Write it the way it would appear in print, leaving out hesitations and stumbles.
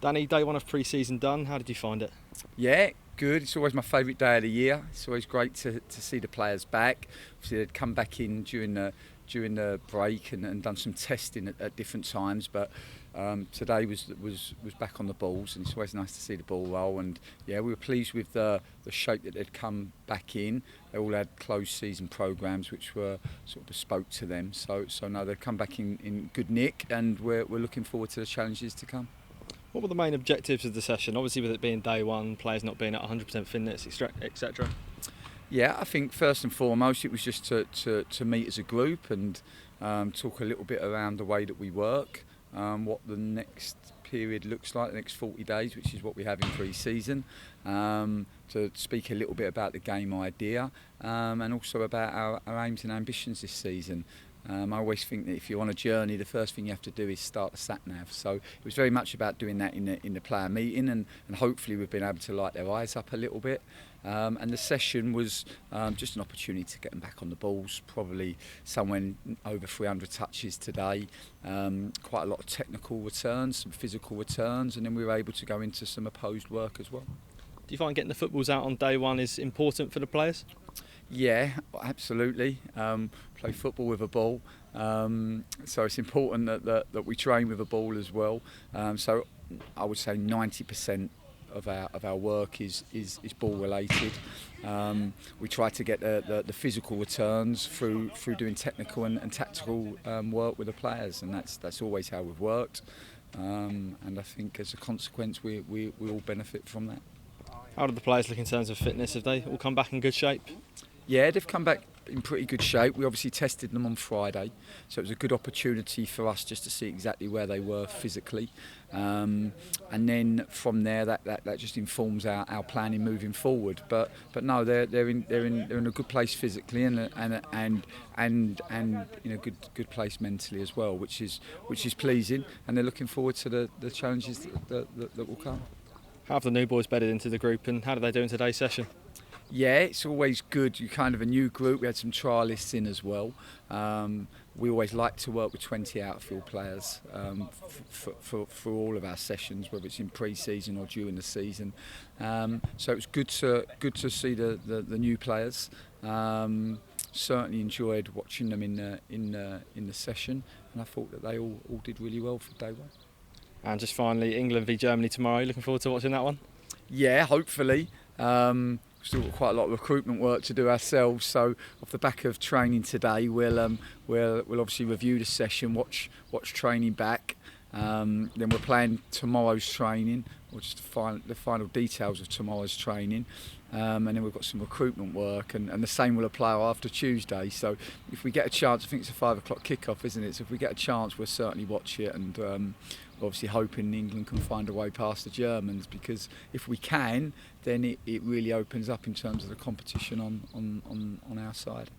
Danny, day one of pre-season done. How did you find it? Yeah, good. It's always my favourite day of the year. It's always great to see the players back. Obviously, they'd come back in during the break and done some testing at different times, but today was back on the balls, and it's always nice to see the ball roll. And yeah, we were pleased with the shape that they'd come back in. They all had closed season programmes which were sort of bespoke to them. So no, they've come back in good nick, and we're looking forward to the challenges to come. What were the main objectives of the session? Obviously, with it being day one, players not being at 100% fitness, etc. Yeah, I think first and foremost it was just to meet as a group and talk a little bit around the way that we work, what the next period looks like, the next 40 days, which is what we have in pre-season, to speak a little bit about the game idea, and also about our aims and ambitions this season. I always think that if you're on a journey, the first thing you have to do is start a sat-nav. So it was very much about doing that in the player meeting, and hopefully we've been able to light their eyes up a little bit. And the session was just an opportunity to get them back on the balls, probably somewhere over 300 touches today, quite a lot of technical returns, some physical returns, and then we were able to go into some opposed work as well. Do you find getting the footballs out on day one is important for the players? Yeah, absolutely. Play football with a ball, so it's important that we train with a ball as well. So I would say 90% of our work is ball related. We try to get the physical returns through doing technical and tactical work with the players, and that's always how we've worked. And I think as a consequence, we all benefit from that. How do the players look in terms of fitness? Have they all come back in good shape? Yeah, they've come back in pretty good shape. We obviously tested them on Friday, so it was a good opportunity for us just to see exactly where they were physically, and then from there that just informs our planning moving forward. But no, they're in a good place physically and in a good place mentally as well, which is pleasing, and they're looking forward to the challenges that will come. How have the new boys bedded into the group, and how did they do in today's session? Yeah, it's always good. You're kind of a new group. We had some trialists in as well. We always like to work with 20 outfield players for all of our sessions, whether it's in pre-season or during the season. So it was good to see the new players. Certainly enjoyed watching them in the session, and I thought that they all did really well for day one. And just finally, England v Germany tomorrow. Looking forward to watching that one? Yeah, hopefully. Still got quite a lot of recruitment work to do ourselves, so off the back of training today, we'll obviously review the session, watch training back. Then we're playing tomorrow's training, or just the final details of tomorrow's training, and then we've got some recruitment work, and the same will apply after Tuesday. So if we get a chance, I think it's a 5 o'clock kick-off, isn't it? So if we get a chance, we'll certainly watch it, and we're obviously hoping England can find a way past the Germans, because if we can, then it really opens up in terms of the competition on our side.